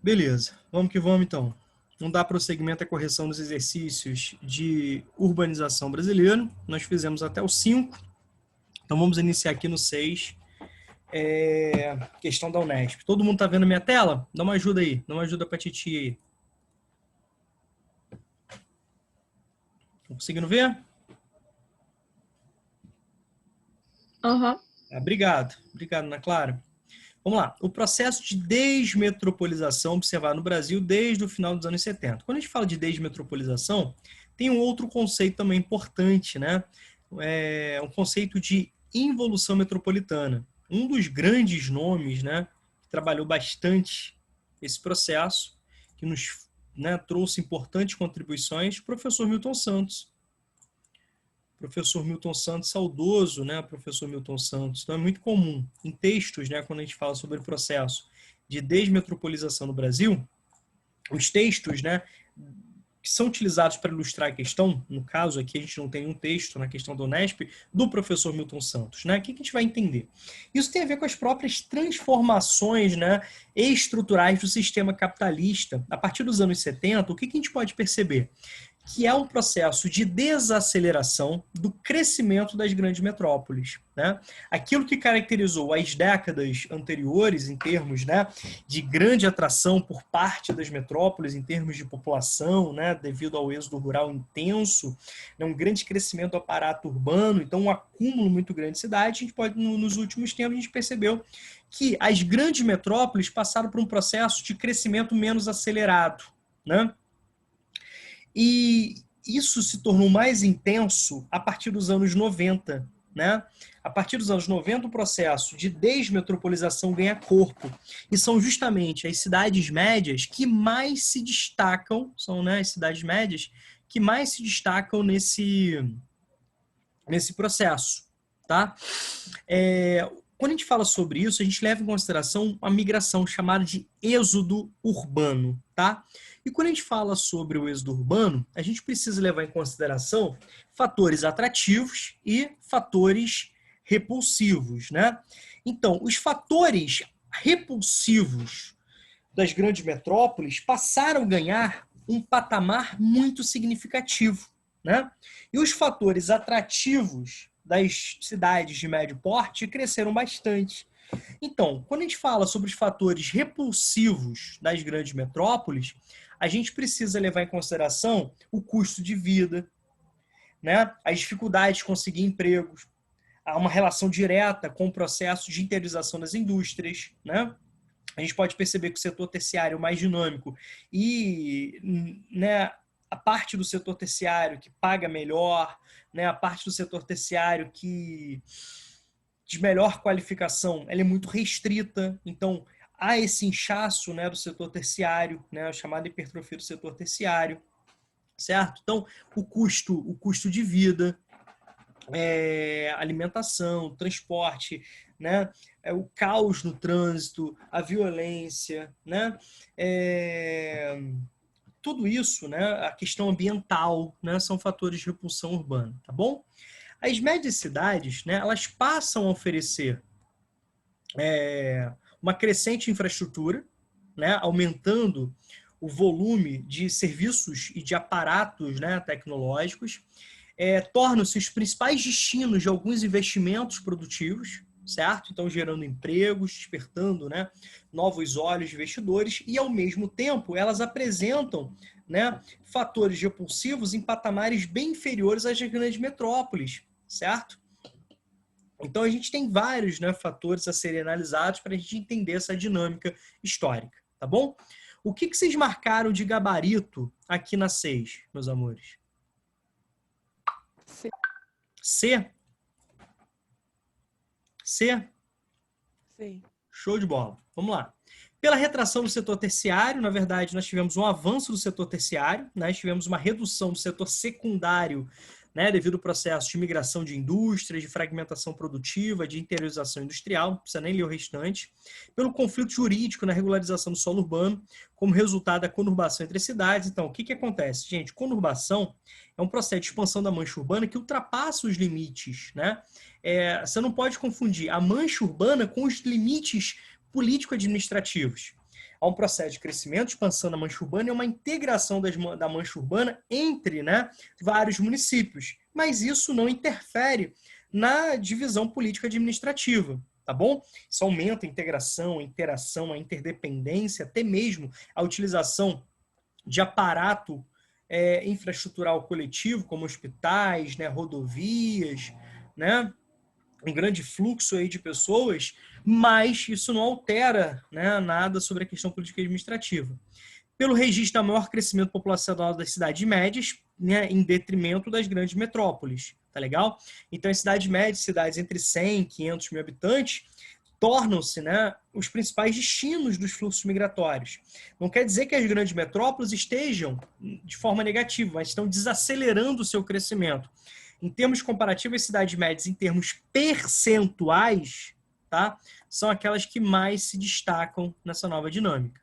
Beleza, vamos que vamos então. Vamos dar prosseguimento à correção dos exercícios de urbanização brasileiro. Nós fizemos até o 5, então vamos iniciar aqui no 6, questão da Unesp. Todo mundo está vendo minha tela? Dá uma ajuda aí, dá uma ajuda para a Titi aí. Estão conseguindo ver? Uhum. Obrigado, Ana Clara. Vamos lá, o processo de desmetropolização observado no Brasil desde o final dos anos 70. Quando a gente fala de desmetropolização, tem um outro conceito também importante, né? É um conceito de involução metropolitana. Um dos grandes nomes, né, que trabalhou bastante esse processo, que nos, né, trouxe importantes contribuições, o professor Milton Santos. Professor Milton Santos, saudoso, né, professor Milton Santos. Então é muito comum em textos, né, quando a gente fala sobre o processo de desmetropolização no Brasil, os textos, né, que são utilizados para ilustrar a questão, no caso aqui a gente não tem um texto na questão do Unesp, do professor Milton Santos, né? O que a gente vai entender? Isso tem a ver com as próprias transformações, né, estruturais do sistema capitalista. A partir dos anos 70, o que a gente pode perceber? Que é um processo de desaceleração do crescimento das grandes metrópoles, né? Aquilo que caracterizou as décadas anteriores em termos, né, de grande atração por parte das metrópoles, em termos de população, né, devido ao êxodo rural intenso, né, um grande crescimento do aparato urbano, então um acúmulo muito grande de cidades. A gente pode, nos últimos tempos, a gente percebeu que as grandes metrópoles passaram por um processo de crescimento menos acelerado, né? E isso se tornou mais intenso a partir dos anos 90, né? A partir dos anos 90, o processo de desmetropolização ganha corpo. E são justamente as cidades médias que mais se destacam, são, né, as cidades médias que mais se destacam nesse processo, tá? Quando a gente fala sobre isso, a gente leva em consideração uma migração chamada de êxodo urbano, tá? E quando a gente fala sobre o êxodo urbano, a gente precisa levar em consideração fatores atrativos e fatores repulsivos, né? Então, os fatores repulsivos das grandes metrópoles passaram a ganhar um patamar muito significativo, né? E os fatores atrativos das cidades de médio porte cresceram bastante. Então, quando a gente fala sobre os fatores repulsivos das grandes metrópoles, a gente precisa levar em consideração o custo de vida, né? As dificuldades de conseguir empregos, há uma relação direta com o processo de interiorização das indústrias, né? A gente pode perceber que o setor terciário é mais dinâmico e, né, a parte do setor terciário que paga melhor, né, a parte do setor terciário que de melhor qualificação, ela é muito restrita. Então, há esse inchaço, né, do setor terciário, né, a chamada hipertrofia do setor terciário, certo? Então, o custo de vida, alimentação, transporte, né? O caos no trânsito, a violência, né? Tudo isso, né? A questão ambiental, né? São fatores de repulsão urbana, tá bom? As médias cidades, né? Elas passam a oferecer uma crescente infraestrutura, né? Aumentando o volume de serviços e de aparatos, né, tecnológicos, tornam-se os principais destinos de alguns investimentos produtivos, certo? Então, gerando empregos, despertando, né, novos olhos de investidores e, ao mesmo tempo, elas apresentam, né, fatores repulsivos em patamares bem inferiores às grandes metrópoles, certo? Então, a gente tem vários, né, fatores a serem analisados para a gente entender essa dinâmica histórica, tá bom? O que vocês marcaram de gabarito aqui na 6, meus amores? C. C? C? Sim. Show de bola. Vamos lá. Pela retração do setor terciário, na verdade, nós tivemos um avanço do setor terciário, nós tivemos uma redução do setor secundário, né, devido ao processo de migração de indústrias, de fragmentação produtiva, de interiorização industrial, não precisa nem ler o restante. Pelo conflito jurídico na regularização do solo urbano, como resultado da conurbação entre as cidades. Então, o que acontece? Gente, conurbação é um processo de expansão da mancha urbana que ultrapassa os limites, né? Você não pode confundir a mancha urbana com os limites político-administrativos. Há um processo de crescimento, expansão da mancha urbana e uma integração da mancha urbana entre, né, vários municípios. Mas isso não interfere na divisão política administrativa, tá bom? Isso aumenta a integração, a interação, a interdependência, até mesmo a utilização de aparato infraestrutural coletivo, como hospitais, né, rodovias, né, um grande fluxo aí de pessoas, mas isso não altera, né, nada sobre a questão política e administrativa. Pelo registro da maior crescimento populacional das cidades médias, né, em detrimento das grandes metrópoles, tá legal? Então, as cidades médias, cidades entre 100 e 500 mil habitantes, tornam-se, né, os principais destinos dos fluxos migratórios. Não quer dizer que as grandes metrópoles estejam de forma negativa, mas estão desacelerando o seu crescimento. Em termos comparativos, as cidades médias, em termos percentuais, tá, são aquelas que mais se destacam nessa nova dinâmica.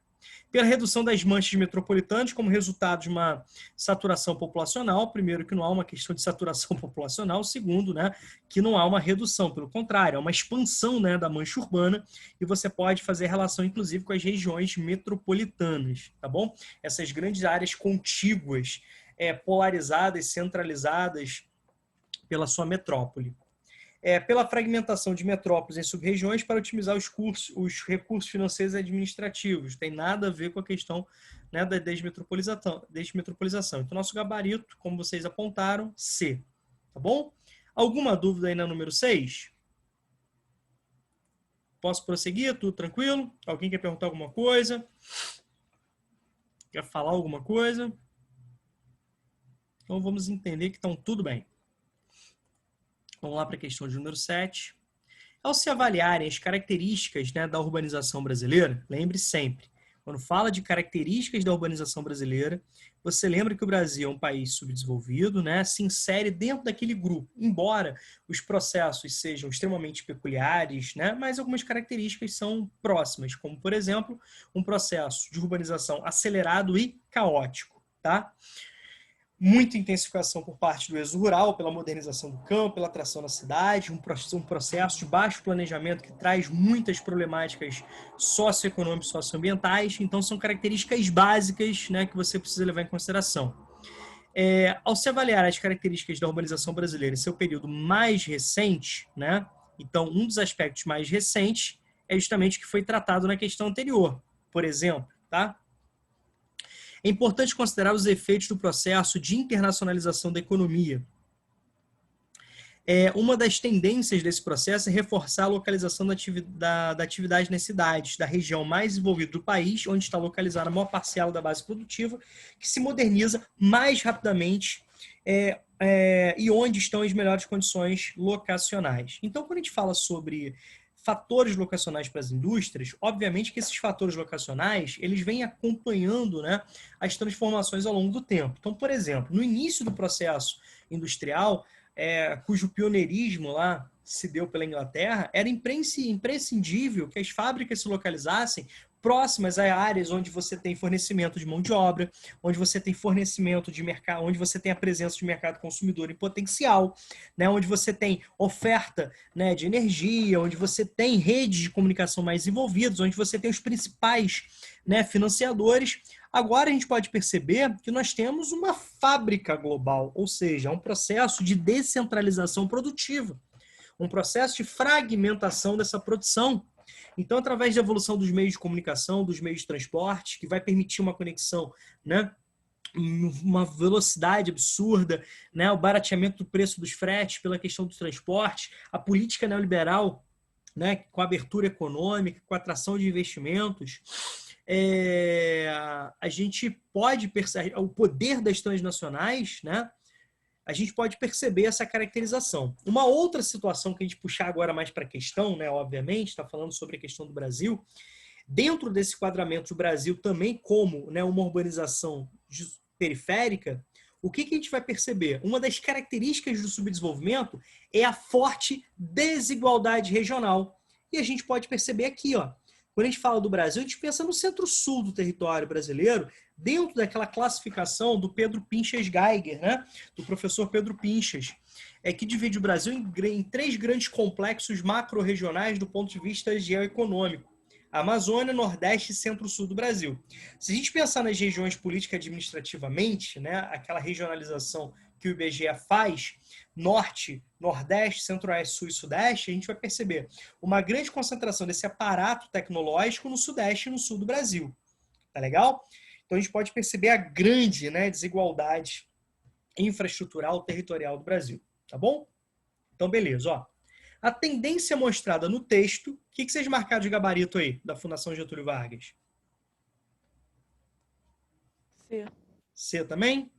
Pela redução das manchas metropolitanas, como resultado de uma saturação populacional, primeiro, que não há uma questão de saturação populacional, segundo, né, que não há uma redução, pelo contrário, há uma expansão, né, da mancha urbana, e você pode fazer relação, inclusive, com as regiões metropolitanas, tá bom? Essas grandes áreas contíguas, polarizadas, centralizadas pela sua metrópole. Pela fragmentação de metrópoles em sub-regiões para otimizar os recursos financeiros e administrativos. Tem nada a ver com a questão, né, da desmetropolização. Então, nosso gabarito, como vocês apontaram, C. Tá bom? Alguma dúvida aí na número 6? Posso prosseguir? Tudo tranquilo? Alguém quer perguntar alguma coisa? Quer falar alguma coisa? Então, vamos entender que estão tudo bem. Vamos lá para a questão de número 7. Ao se avaliarem as características, né, da urbanização brasileira, lembre sempre, quando fala de características da urbanização brasileira, você lembra que o Brasil é um país subdesenvolvido, né, se insere dentro daquele grupo, embora os processos sejam extremamente peculiares, né, mas algumas características são próximas, como, por exemplo, um processo de urbanização acelerado e caótico, tá? Muita intensificação por parte do êxodo rural, pela modernização do campo, pela atração na cidade, um processo de baixo planejamento que traz muitas problemáticas socioeconômicas e socioambientais. Então, são características básicas, né, que você precisa levar em consideração. Ao se avaliar as características da urbanização brasileira em seu período mais recente, né, então, um dos aspectos mais recentes é justamente o que foi tratado na questão anterior. Por exemplo, tá? É importante considerar os efeitos do processo de internacionalização da economia. Uma das tendências desse processo é reforçar a localização da atividade nas cidades, da região mais desenvolvida do país, onde está localizada a maior parcela da base produtiva, que se moderniza mais rapidamente e onde estão as melhores condições locacionais. Então, quando a gente fala sobre fatores locacionais para as indústrias, obviamente que esses fatores locacionais, eles vêm acompanhando, né, as transformações ao longo do tempo. Então, por exemplo, no início do processo industrial, cujo pioneirismo lá se deu pela Inglaterra, era imprescindível que as fábricas se localizassem próximas a áreas onde você tem fornecimento de mão de obra, onde você tem fornecimento de mercado, onde você tem a presença de mercado consumidor em potencial, né, onde você tem oferta, né, de energia, onde você tem redes de comunicação mais envolvidas, onde você tem os principais, né, financiadores. Agora a gente pode perceber que nós temos uma fábrica global, ou seja, um processo de descentralização produtiva, um processo de fragmentação dessa produção. Então, através da evolução dos meios de comunicação, dos meios de transporte, que vai permitir uma conexão, né, uma velocidade absurda, né, o barateamento do preço dos fretes pela questão do transporte, a política neoliberal, né, com a abertura econômica, com a atração de investimentos, a gente pode perceber o poder das transnacionais, né? A gente pode perceber essa caracterização. Uma outra situação que a gente puxar agora mais para a questão, né, obviamente, está falando sobre a questão do Brasil, dentro desse quadramento do Brasil também como, né, uma urbanização periférica, o que a gente vai perceber? Uma das características do subdesenvolvimento é a forte desigualdade regional. E a gente pode perceber aqui, ó, quando a gente fala do Brasil, a gente pensa no centro-sul do território brasileiro, dentro daquela classificação do Pedro Pinchas Geiger, né? Do professor Pedro Pinchas, que divide o Brasil em 3 grandes complexos macro-regionais do ponto de vista geoeconômico. Amazônia, Nordeste e Centro-Sul do Brasil. Se a gente pensar nas regiões políticas administrativamente, né, aquela regionalização que o IBGE faz, Norte, Nordeste, Centro-Oeste, Sul e Sudeste, a gente vai perceber uma grande concentração desse aparato tecnológico no Sudeste e no Sul do Brasil. Tá legal? Então a gente pode perceber a grande, né, desigualdade infraestrutural territorial do Brasil. Tá bom? Então, beleza. Ó. A tendência mostrada no texto, o que vocês marcaram de gabarito aí, da Fundação Getúlio Vargas? C. C também?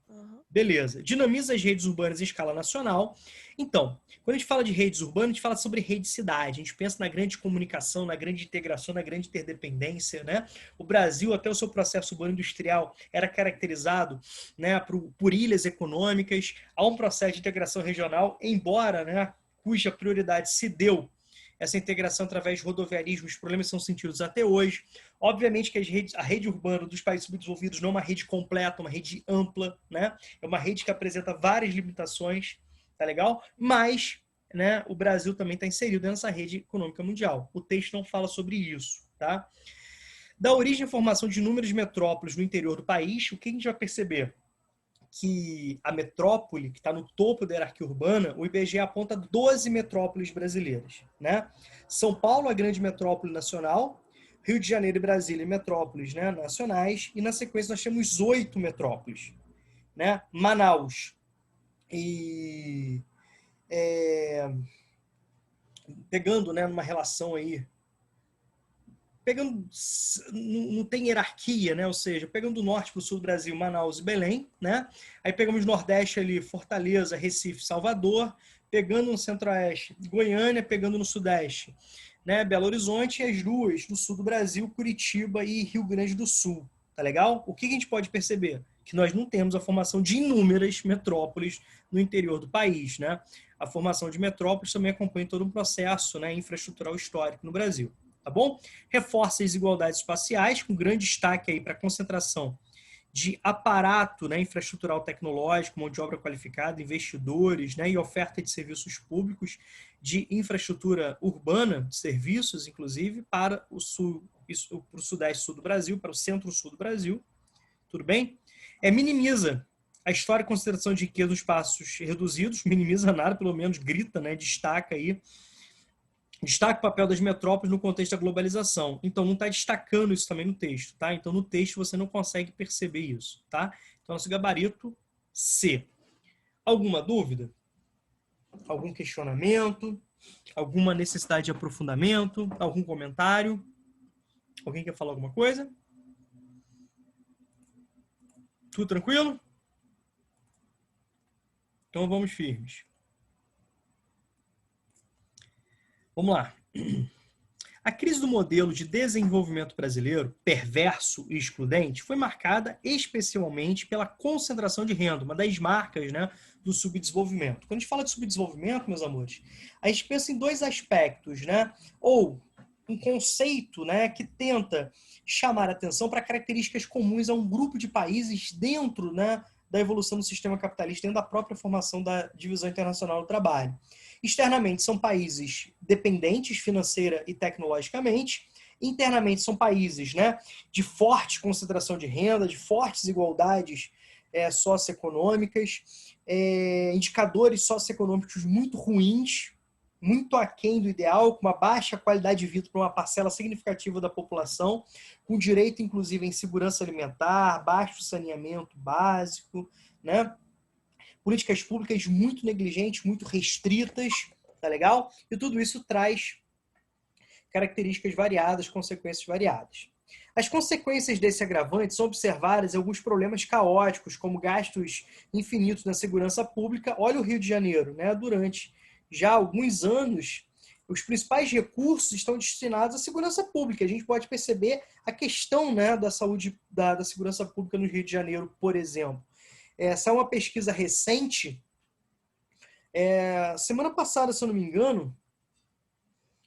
Uhum. Beleza. Dinamiza as redes urbanas em escala nacional. Então, quando a gente fala de redes urbanas, a gente fala sobre rede cidade. A gente pensa na grande comunicação, na grande integração, na grande interdependência, né? O Brasil, até o seu processo urbano industrial, era caracterizado, né, por ilhas econômicas. Há um processo de integração regional, embora, né, cuja prioridade se deu essa integração através de rodoviarismo, os problemas são sentidos até hoje. Obviamente que a rede urbana dos países subdesenvolvidos não é uma rede completa, uma rede ampla, né? É uma rede que apresenta várias limitações, tá legal? Mas, né, o Brasil também está inserido nessa rede econômica mundial. O texto não fala sobre isso, tá? Da origem e formação de inúmeras metrópoles no interior do país, o que a gente vai perceber? Que a metrópole, que está no topo da hierarquia urbana, o IBGE aponta 12 metrópoles brasileiras, né? São Paulo, a grande metrópole nacional, Rio de Janeiro e Brasília, metrópoles, né, nacionais, e na sequência nós temos 8 metrópoles, né? Manaus e pegando, né, numa relação aí, pegando, não tem hierarquia, né? Ou seja, pegando do norte para o sul do Brasil, Manaus e Belém, né? Aí pegamos Nordeste ali, Fortaleza, Recife, Salvador, pegando no Centro-Oeste, Goiânia, pegando no Sudeste, né? Belo Horizonte e as duas do sul do Brasil, Curitiba e Rio Grande do Sul, tá legal? O que a gente pode perceber? Que nós não temos a formação de inúmeras metrópoles no interior do país, né? A formação de metrópoles também acompanha todo um processo, né, infraestrutural histórico no Brasil. Tá bom? Reforça as desigualdades espaciais, com grande destaque aí para a concentração de aparato, né, infraestrutural tecnológico, mão de obra qualificada, investidores, né, e oferta de serviços públicos, de infraestrutura urbana, de serviços, inclusive, para o sul, para o sudeste e sul do Brasil, para o centro-sul do Brasil. Tudo bem? Minimiza a história e consideração de riqueza nos espaços reduzidos, minimiza nada, pelo menos grita, né, destaca aí. Destaca o papel das metrópoles no contexto da globalização. Então, não está destacando isso também no texto, tá? Então, no texto você não consegue perceber isso, tá? Então, nosso gabarito C. Alguma dúvida? Algum questionamento? Alguma necessidade de aprofundamento? Algum comentário? Alguém quer falar alguma coisa? Tudo tranquilo? Então, vamos firmes. Vamos lá. A crise do modelo de desenvolvimento brasileiro, perverso e excludente, foi marcada especialmente pela concentração de renda, uma das marcas, né, do subdesenvolvimento. Quando a gente fala de subdesenvolvimento, meus amores, a gente pensa em dois aspectos, né? Ou um conceito, né, que tenta chamar atenção para características comuns a um grupo de países dentro, né, da evolução do sistema capitalista, dentro da própria formação da divisão internacional do trabalho. Externamente, são países dependentes financeira e tecnologicamente. Internamente, são países, né, de forte concentração de renda, de fortes desigualdades socioeconômicas, indicadores socioeconômicos muito ruins, muito aquém do ideal, com uma baixa qualidade de vida para uma parcela significativa da população, com direito, inclusive, em segurança alimentar, baixo saneamento básico, né? Políticas públicas muito negligentes, muito restritas, tá legal? E tudo isso traz características variadas, consequências variadas. As consequências desse agravante são observadas em alguns problemas caóticos, como gastos infinitos na segurança pública. Olha o Rio de Janeiro, né? Durante já alguns anos, os principais recursos estão destinados à segurança pública. A gente pode perceber a questão, né, da saúde, da segurança pública no Rio de Janeiro, por exemplo. Essa é uma pesquisa recente. Semana passada, se eu não me engano,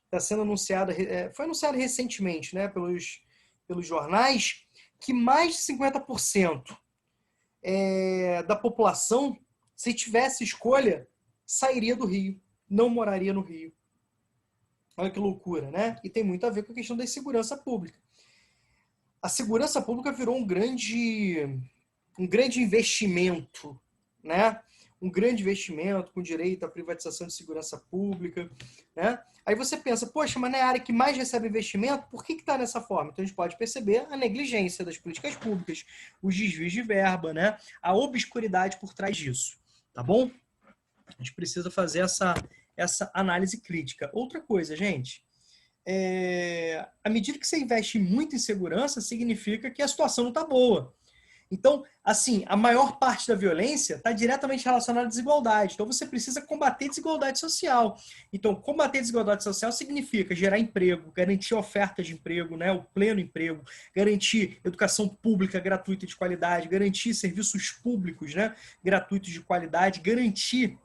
está sendo anunciada, foi anunciada recentemente, né, pelos jornais, que mais de 50% da população, se tivesse escolha, sairia do Rio, não moraria no Rio. Olha que loucura, né? E tem muito a ver com a questão da segurança pública. A segurança pública virou um grande investimento, né? Um grande investimento com direito à privatização de segurança pública, né? Aí você pensa, poxa, mas não é a área que mais recebe investimento? Por que está nessa forma? Então a gente pode perceber a negligência das políticas públicas, os desvios de verba, né? A obscuridade por trás disso, tá bom? A gente precisa fazer essa análise crítica. Outra coisa, gente, à medida que você investe muito em segurança, significa que a situação não está boa. Então, assim, a maior parte da violência está diretamente relacionada à desigualdade. Então, você precisa combater desigualdade social. Então, combater desigualdade social significa gerar emprego, garantir oferta de emprego, né, o pleno emprego, garantir educação pública gratuita de qualidade, garantir serviços públicos, né, gratuitos de qualidade, garantir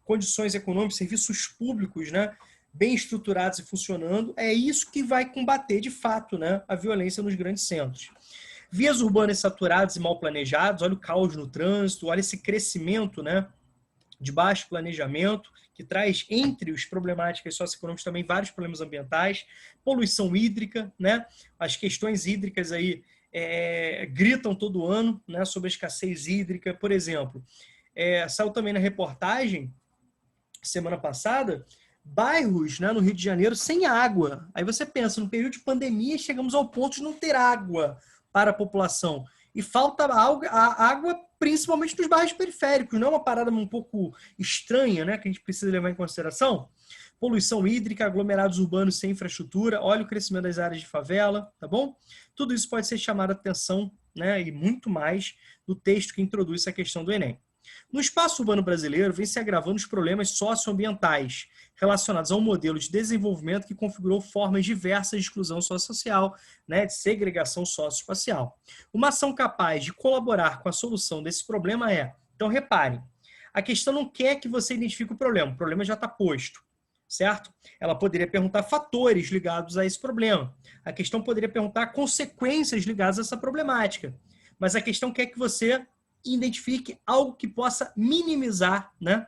condições econômicas, serviços públicos, né, bem estruturados e funcionando. É isso que vai combater, de fato, né, a violência nos grandes centros. Vias urbanas saturadas e mal planejadas, olha o caos no trânsito, olha esse crescimento, né, de baixo planejamento, que traz entre os problemáticas socioeconômicas também vários problemas ambientais, poluição hídrica, né, as questões hídricas aí gritam todo ano, né, sobre a escassez hídrica, por exemplo. Saiu também na reportagem, semana passada, bairros, né, no Rio de Janeiro sem água. Aí você pensa, no período de pandemia chegamos ao ponto de não ter água para a população. E falta água principalmente nos bairros periféricos. Não é uma parada um pouco estranha, né, que a gente precisa levar em consideração? Poluição hídrica, aglomerados urbanos sem infraestrutura, olha o crescimento das áreas de favela, tá bom? Tudo isso pode ser chamado a atenção, né, e muito mais do texto que introduz essa questão do Enem. No espaço urbano brasileiro, vem se agravando os problemas socioambientais relacionados a um modelo de desenvolvimento que configurou formas diversas de exclusão sociossocial, né, de segregação socioespacial. Uma ação capaz de colaborar com a solução desse problema então reparem, a questão não quer que você identifique o problema já está posto, certo? Ela poderia perguntar fatores ligados a esse problema. A questão poderia perguntar consequências ligadas a essa problemática. Mas a questão quer que você identifique algo que possa minimizar, né,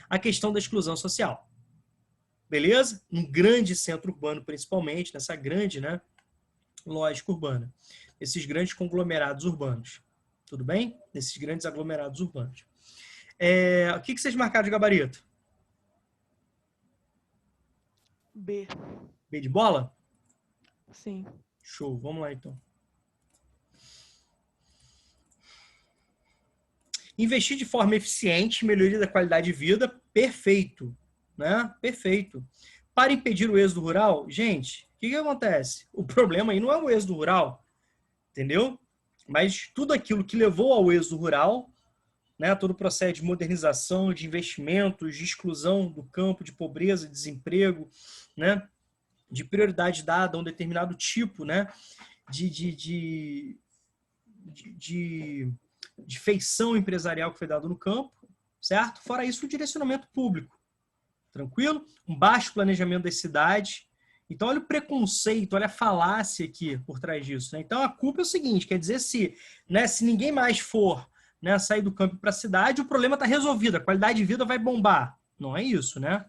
a questão da exclusão social. Beleza? Um grande centro urbano, principalmente, nessa grande, né, lógica urbana. Esses grandes conglomerados urbanos. Tudo bem? Esses grandes aglomerados urbanos. O que vocês marcaram de gabarito? B. B de bola? Sim. Show. Vamos lá, então. Investir de forma eficiente, melhoria da qualidade de vida, perfeito, né? Perfeito. Para impedir o êxodo rural, gente, o que acontece? O problema aí não é o êxodo rural, entendeu? Mas tudo aquilo que levou ao êxodo rural, né? Todo o processo de modernização, de investimentos, de exclusão do campo, de pobreza, de desemprego, né? De prioridade dada a um determinado tipo, né? De feição empresarial que foi dado no campo, certo? Fora isso, o direcionamento público. Tranquilo? Um baixo planejamento das cidades. Então, olha o preconceito, olha a falácia aqui por trás disso, né? Então, a culpa é o seguinte, quer dizer, se ninguém mais for, né, sair do campo para a cidade, o problema está resolvido, a qualidade de vida vai bombar. Não é isso, né?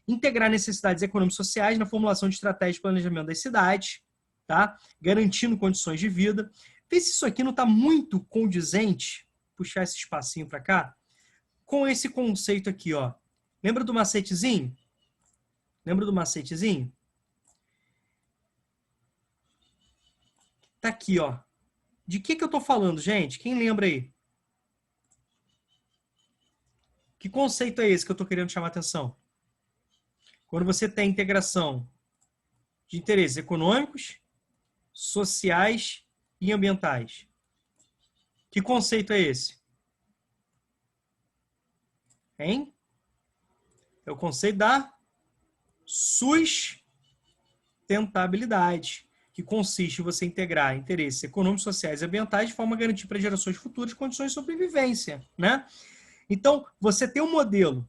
Integrar necessidades econômicas e sociais na formulação de estratégias de planejamento das cidades, tá? Garantindo condições de vida. Vê se isso aqui não está muito condizente, puxar esse espacinho para cá, com esse conceito aqui, ó. Lembra do macetezinho? Lembra do macetezinho? Tá aqui, ó. De que eu tô falando, gente? Quem lembra aí? Que conceito é esse que eu tô querendo chamar a atenção? Quando você tem integração de interesses econômicos, sociais e ambientais. Que conceito é esse? Hein? É o conceito da sustentabilidade, que consiste em você integrar interesses econômicos, sociais e ambientais de forma a garantir para gerações futuras condições de sobrevivência, né? Então, você tem um modelo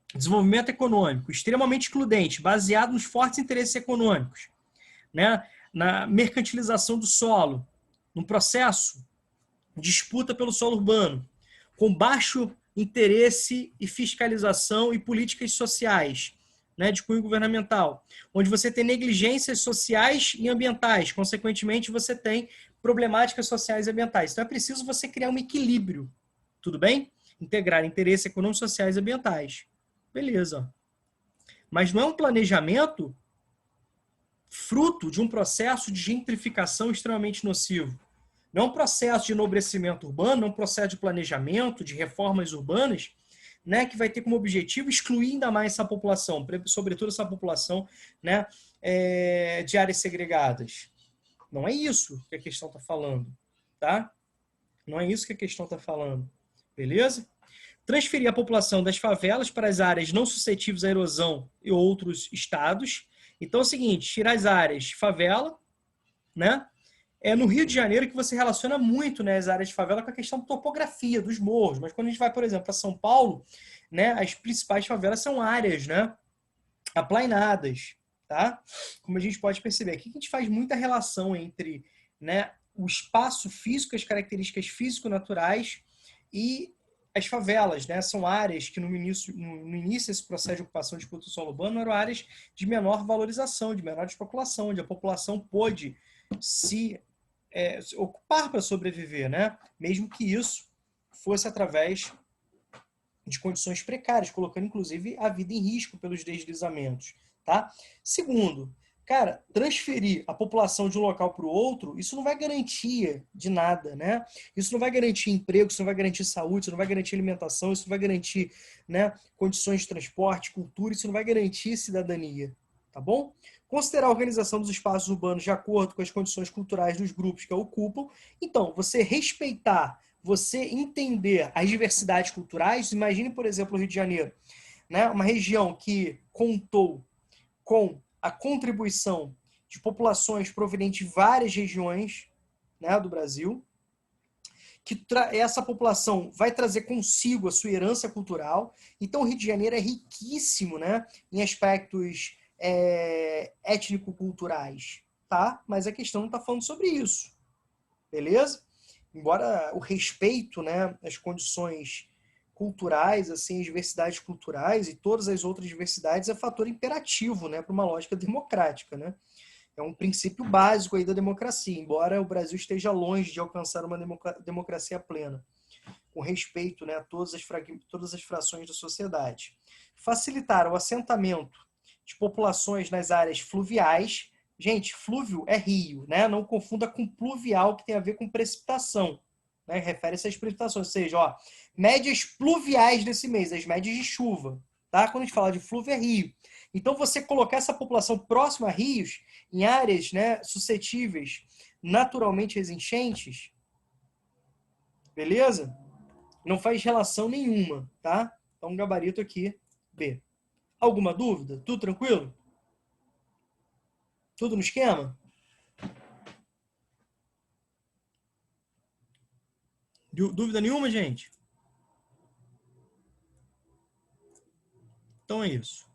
de desenvolvimento econômico extremamente excludente, baseado nos fortes interesses econômicos, né? Na mercantilização do solo, no processo de disputa pelo solo urbano, com baixo interesse e fiscalização e políticas sociais, né, de cunho governamental, onde você tem negligências sociais e ambientais, consequentemente você tem problemáticas sociais e ambientais. Então é preciso você criar um equilíbrio, tudo bem? Integrar interesses econômicos, sociais e ambientais. Beleza. Mas não é um planejamento fruto de um processo de gentrificação extremamente nocivo. Não é um processo de enobrecimento urbano, não é um processo de planejamento, de reformas urbanas, né, que vai ter como objetivo excluir ainda mais essa população, sobretudo essa população, né, de áreas segregadas. Não é isso que a questão está falando, tá? Não é isso que a questão está falando, beleza? Transferir a população das favelas para as áreas não suscetíveis à erosão e outros estados. Então é o seguinte, tirar as áreas de favela, né? É no Rio de Janeiro que você relaciona muito, né, as áreas de favela com a questão da topografia, dos morros. Mas quando a gente vai, por exemplo, para São Paulo, né, as principais favelas são áreas, né, aplainadas, tá? Como a gente pode perceber, aqui a gente faz muita relação entre, né, o espaço físico, as características físico-naturais e as favelas, né? São áreas que no início desse processo de ocupação de disputa do solo urbano eram áreas de menor valorização, de menor despopulação, onde a população pôde se ocupar para sobreviver, né? Mesmo que isso fosse através de condições precárias, colocando inclusive a vida em risco pelos deslizamentos, tá? Segundo, cara, transferir a população de um local para o outro, isso não vai garantir de nada, né? Isso não vai garantir emprego, isso não vai garantir saúde, isso não vai garantir alimentação, isso não vai garantir, né, condições de transporte, cultura, isso não vai garantir cidadania, tá bom? Considerar a organização dos espaços urbanos de acordo com as condições culturais dos grupos que a ocupam. Então, você respeitar, você entender as diversidades culturais. Imagine, por exemplo, o Rio de Janeiro, né? Uma região que contou com a contribuição de populações provenientes de várias regiões, né, do Brasil, que essa população vai trazer consigo a sua herança cultural. Então, o Rio de Janeiro é riquíssimo, né, em aspectos étnico-culturais, tá? Mas a questão não está falando sobre isso, beleza? Embora o respeito, né, às condições culturais, assim, as diversidades culturais e todas as outras diversidades é fator imperativo, né, para uma lógica democrática, né? É um princípio básico aí da democracia, embora o Brasil esteja longe de alcançar uma democracia plena, com respeito, né, a todas as frações da sociedade. Facilitar o assentamento de populações nas áreas fluviais. Gente, flúvio é rio, né? Não confunda com pluvial, que tem a ver com precipitação, né? Refere-se às precipitações, ou seja, ó, médias pluviais desse mês, as médias de chuva, tá? Quando a gente fala de flúvio, é rio. Então, você colocar essa população próxima a rios, em áreas, né, suscetíveis naturalmente exigentes, beleza? Não faz relação nenhuma, tá? Então, gabarito aqui, B. Alguma dúvida? Tudo tranquilo? Tudo no esquema? Dúvida nenhuma, gente? Então é isso.